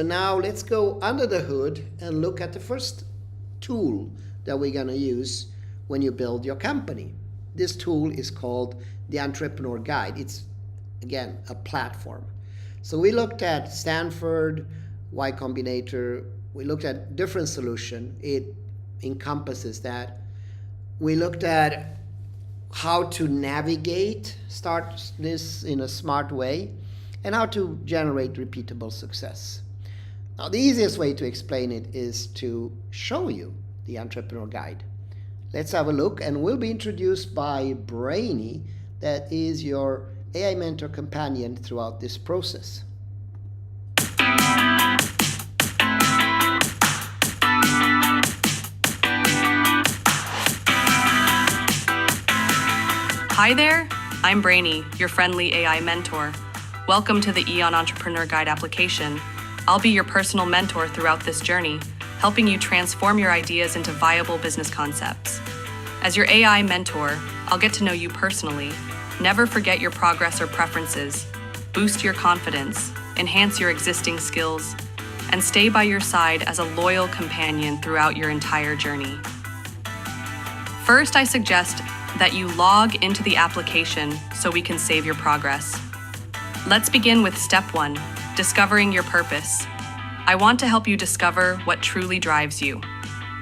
Now let's go under the hood and look at the first tool that we're going to use when you build your company. This tool is called the Entrepreneur Guide. It's, again, a platform. So we looked at Stanford, Y Combinator. We looked at different solution. It encompasses that. We looked at how to navigate, start this in a smart way, and how to generate repeatable success. Now, the easiest way to explain it is to show you the Entrepreneur Guide. Let's have a look, and we'll be introduced by Brainy, that is your AI mentor companion throughout this process. Hi there, I'm Brainy, your friendly AI mentor. Welcome to the EON Entrepreneur Guide application. I'll be your personal mentor throughout this journey, helping you transform your ideas into viable business concepts. As your AI mentor, I'll get to know you personally, never forget your progress or preferences, boost your confidence, enhance your existing skills, and stay by your side as a loyal companion throughout your entire journey. First, I suggest that you log into the application so we can save your progress. Let's begin with step 1, discovering your purpose. I want to help you discover what truly drives you.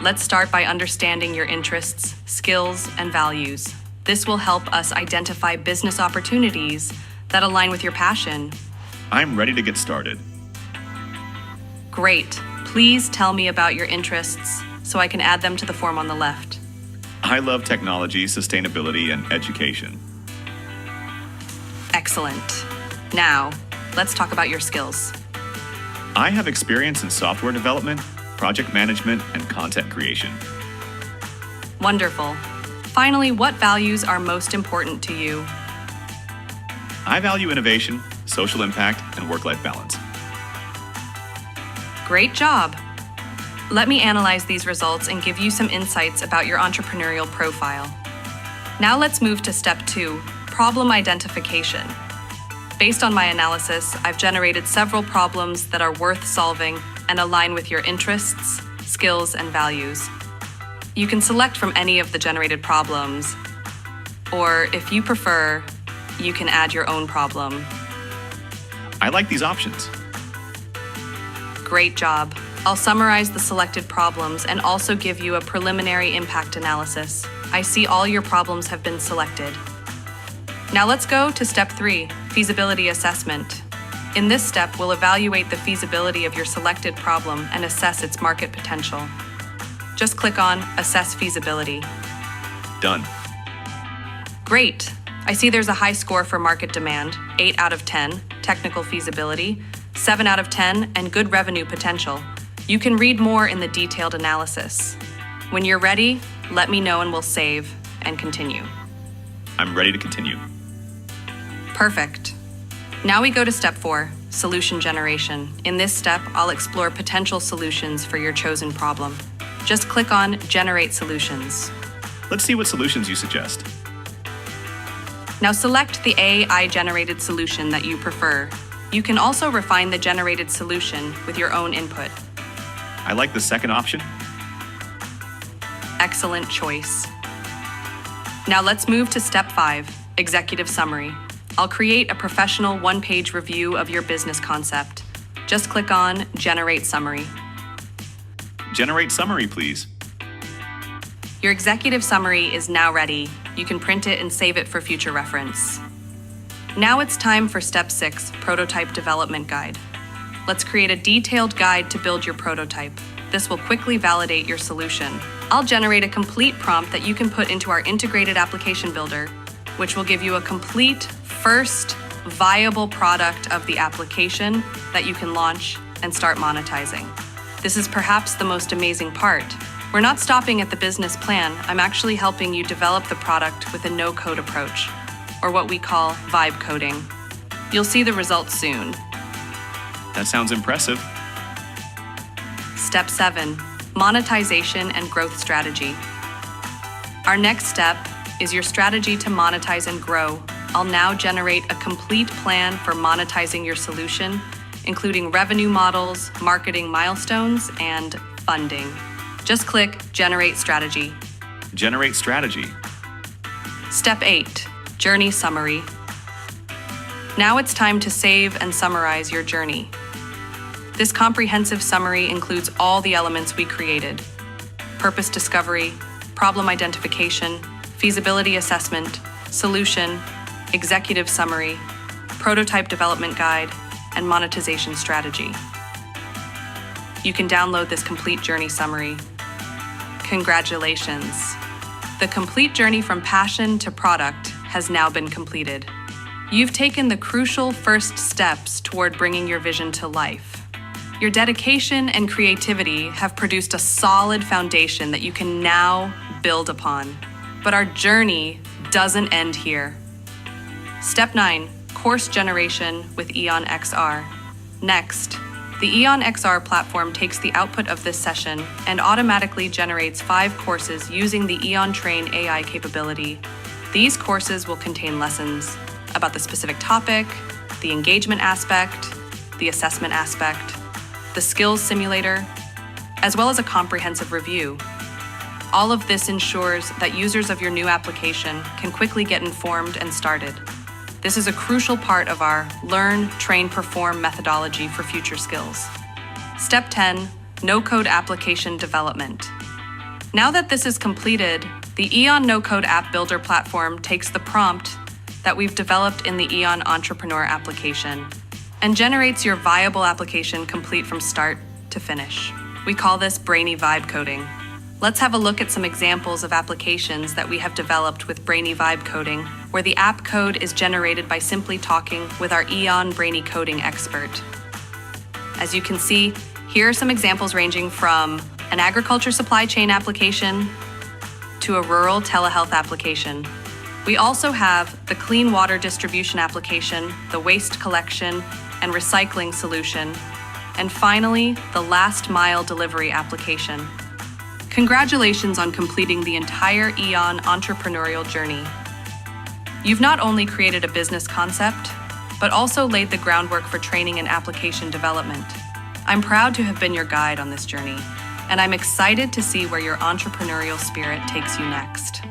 Let's start by understanding your interests, skills, and values. This will help us identify business opportunities that align with your passion. I'm ready to get started. Great. Please tell me about your interests so I can add them to the form on the left. I love technology, sustainability, and education. Excellent. Now, let's talk about your skills. I have experience in software development, project management, and content creation. Wonderful. Finally, what values are most important to you? I value innovation, social impact, and work-life balance. Great job. Let me analyze these results and give you some insights about your entrepreneurial profile. Now let's move to step 2, problem identification. Based on my analysis, I've generated several problems that are worth solving and align with your interests, skills, and values. You can select from any of the generated problems, or if you prefer, you can add your own problem. I like these options. Great job. I'll summarize the selected problems and also give you a preliminary impact analysis. I see all your problems have been selected. Now let's go to step 3, feasibility assessment. In this step, we'll evaluate the feasibility of your selected problem and assess its market potential. Just click on Assess Feasibility. Done. Great. I see there's a high score for market demand, 8 out of 10, technical feasibility, 7 out of 10, and good revenue potential. You can read more in the detailed analysis. When you're ready, let me know and we'll save and continue. I'm ready to continue. Perfect. Now we go to step 4, solution generation. In this step, I'll explore potential solutions for your chosen problem. Just click on Generate Solutions. Let's see what solutions you suggest. Now select the AI-generated solution that you prefer. You can also refine the generated solution with your own input. I like the second option. Excellent choice. Now let's move to step 5, executive summary. I'll create a professional one-page review of your business concept. Just click on Generate Summary. Generate summary, please. Your executive summary is now ready. You can print it and save it for future reference. Now it's time for step 6, prototype development guide. Let's create a detailed guide to build your prototype. This will quickly validate your solution. I'll generate a complete prompt that you can put into our integrated application builder, which will give you a complete first viable product of the application that you can launch and start monetizing. This is perhaps the most amazing part. We're not stopping at the business plan. I'm actually helping you develop the product with a no-code approach, or what we call vibe coding. You'll see the results soon. That sounds impressive. Step 7, monetization and growth strategy. Our next step is your strategy to monetize and grow. I'll now generate a complete plan for monetizing your solution, including revenue models, marketing milestones, and funding. Just click Generate Strategy. Generate strategy. Step 8, Journey Summary. Now it's time to save and summarize your journey. This comprehensive summary includes all the elements we created: purpose discovery, problem identification, feasibility assessment, solution, executive summary, prototype development guide, and monetization strategy. You can download this complete journey summary. Congratulations! The complete journey from passion to product has now been completed. You've taken the crucial first steps toward bringing your vision to life. Your dedication and creativity have produced a solid foundation that you can now build upon. But our journey doesn't end here. Step 9, Course Generation with EON XR. Next, the EON XR platform takes the output of this session and automatically generates 5 courses using the EON Train AI capability. These courses will contain lessons about the specific topic, the engagement aspect, the assessment aspect, the skills simulator, as well as a comprehensive review. All of this ensures that users of your new application can quickly get informed and started. This is a crucial part of our Learn, Train, Perform methodology for future skills. Step 10, No-Code Application Development. Now that this is completed, the EON No-Code App Builder platform takes the prompt that we've developed in the EON Entrepreneur application and generates your viable application complete from start to finish. We call this Brainy Vibe Coding. Let's have a look at some examples of applications that we have developed with Brainy Vibe Coding, where the app code is generated by simply talking with our EON Brainy Coding expert. As you can see, here are some examples ranging from an agriculture supply chain application to a rural telehealth application. We also have the clean water distribution application, the waste collection and recycling solution, and finally, the last mile delivery application. Congratulations on completing the entire EON entrepreneurial journey. You've not only created a business concept, but also laid the groundwork for training and application development. I'm proud to have been your guide on this journey, and I'm excited to see where your entrepreneurial spirit takes you next.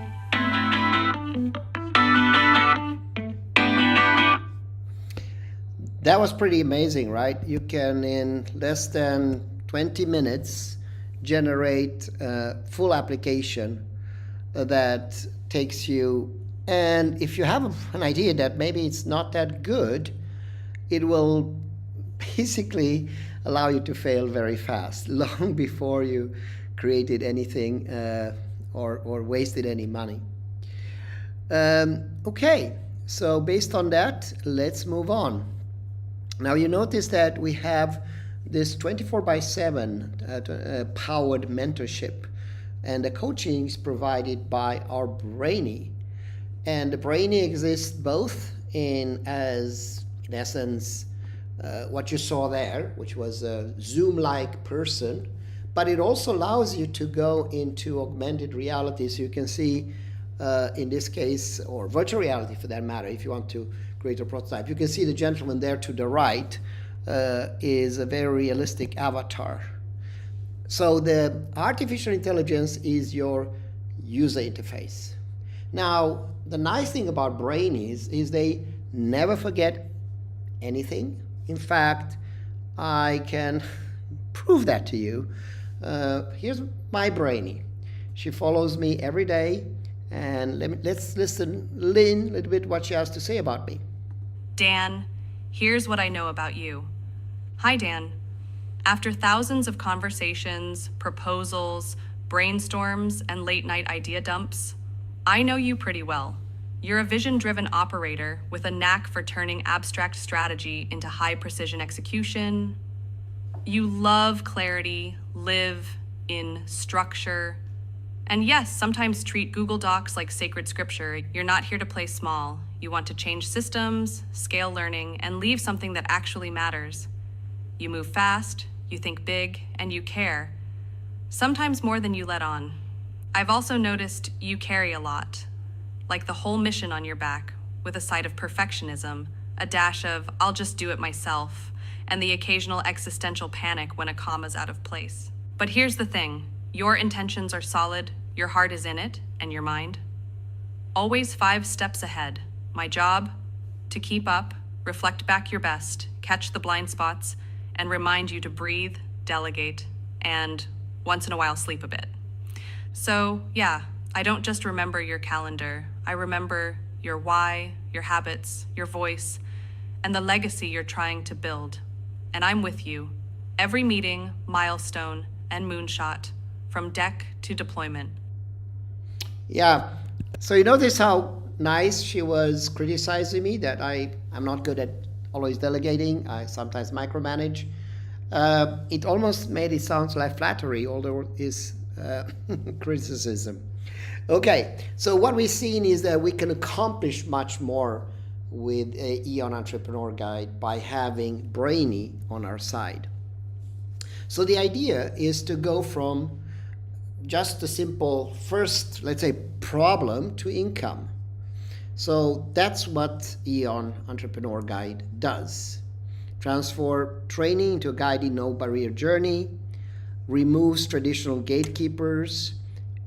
That was pretty amazing, right? You can, in less than 20 minutes, generate a full application that takes you, and if you have an idea that maybe it's not that good, it will basically allow you to fail very fast, long before you created anything or wasted any money. Okay, so based on that, let's move on. Now you notice that we have this 24/7 powered mentorship, and the coaching is provided by our Brainy. And the Brainy exists both in essence, what you saw there, which was a Zoom-like person, but it also allows you to go into augmented reality. So you can see, in this case, or virtual reality for that matter, if you want to create a prototype, you can see the gentleman there to the right is a very realistic avatar. So the artificial intelligence is your user interface. Now, the nice thing about Brainies is they never forget anything. In fact, I can prove that to you. Here's my Brainy. She follows me every day, and let's listen a little bit what she has to say about me. Dan, here's what I know about you. Hi, Dan. After thousands of conversations, proposals, brainstorms, and late-night idea dumps, I know you pretty well. You're a vision-driven operator with a knack for turning abstract strategy into high-precision execution. You love clarity, live in structure, and yes, sometimes treat Google Docs like sacred scripture. You're not here to play small. You want to change systems, scale learning, and leave something that actually matters. You move fast, you think big, and you care. Sometimes more than you let on. I've also noticed you carry a lot, like the whole mission on your back, with a side of perfectionism, a dash of I'll just do it myself, and the occasional existential panic when a comma's out of place. But here's the thing, your intentions are solid, your heart is in it, and your mind. Always 5 steps ahead. My job, to keep up, reflect back your best, catch the blind spots, and remind you to breathe, delegate, and once in a while sleep a bit. So yeah, I don't just remember your calendar, I remember your why, your habits, your voice, and the legacy you're trying to build. And I'm with you. Every meeting, milestone, and moonshot, from deck to deployment. Yeah. So you notice how nice she was criticizing me that I'm not good at always delegating. I sometimes micromanage. It almost made it sound like flattery, although it is criticism. Okay, so what we've seen is that we can accomplish much more with a EON Entrepreneur Guide by having Brainy on our side. So the idea is to go from just a simple first, let's say, problem to income. So that's what EON Entrepreneur Guide does. Transform training into a guided no-barrier journey, removes traditional gatekeepers,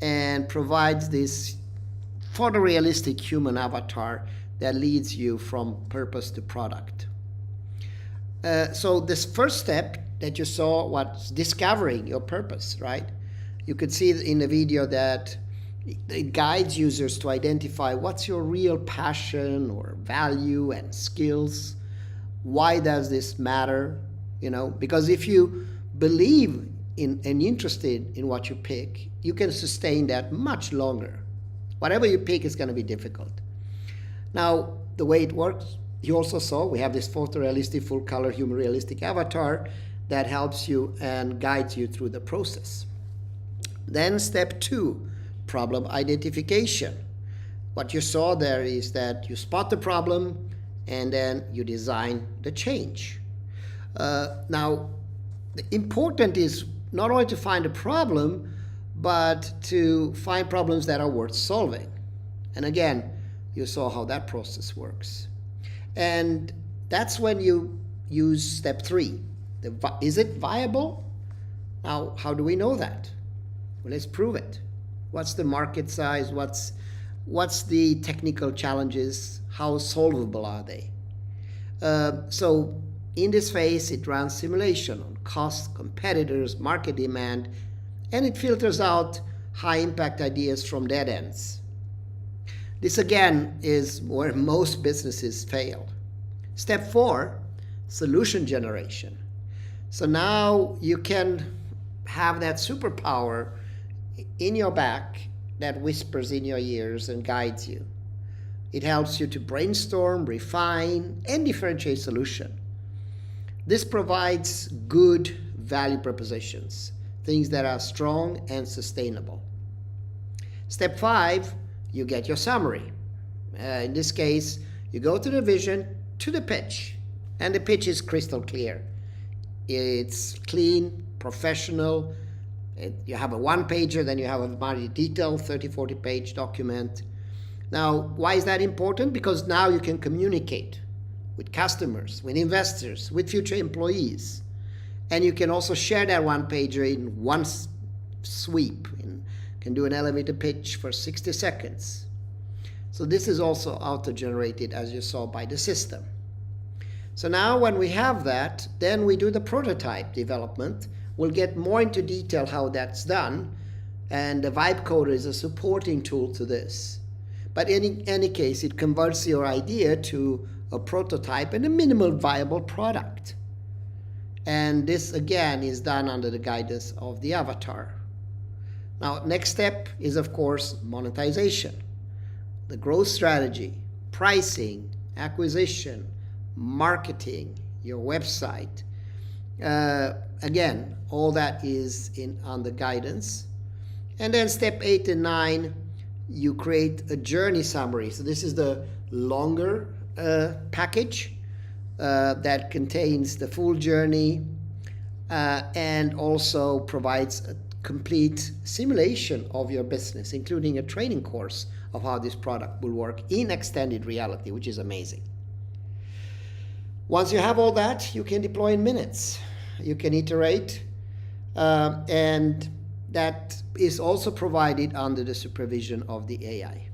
and provides this photorealistic human avatar that leads you from purpose to product. So this first step that you saw was discovering your purpose, right? You could see in the video that it guides users to identify what's your real passion or value and skills. Why does this matter? Because if you believe in and interested in what you pick, you can sustain that much longer. Whatever you pick is going to be difficult. Now, the way it works, you also saw we have this photorealistic, full color, human realistic avatar that helps you and guides you through the process. Then step 2, problem identification. What you saw there is that you spot the problem and then you design the change. Now, the important is not only to find a problem, but to find problems that are worth solving. And again, you saw how that process works. And that's when you use step 3. Is it viable? Now, how do we know that? Well, let's prove it. What's the market size? What's the technical challenges? How solvable are they? So in this phase, it runs simulation on cost, competitors, market demand, and it filters out high-impact ideas from dead ends. This, again, is where most businesses fail. Step 4, solution generation. So now you can have that superpower in your back that whispers in your ears and guides you. It helps you to brainstorm, refine, and differentiate solution. This provides good value propositions, things that are strong and sustainable. Step 5, you get your summary. In this case, you go to the vision, to the pitch, and the pitch is crystal clear. It's clean, professional. You have a one-pager, then you have a very detailed 30-40 page document. Now, why is that important? Because now you can communicate with customers, with investors, with future employees. And you can also share that one-pager in one sweep. And can do an elevator pitch for 60 seconds. So this is also auto-generated, as you saw, by the system. So now when we have that, then we do the prototype development. We'll get more into detail how that's done. And the Vibe Coder is a supporting tool to this. But in any case, it converts your idea to a prototype and a minimal viable product. And this, again, is done under the guidance of the avatar. Now, next step is, of course, monetization. The growth strategy, pricing, acquisition, marketing, your website. Again, all that is on the guidance. And then step 8 and 9, you create a journey summary. So this is the longer package that contains the full journey and also provides a complete simulation of your business, including a training course of how this product will work in extended reality, which is amazing. Once you have all that, you can deploy in minutes. You can iterate, and that is also provided under the supervision of the AI.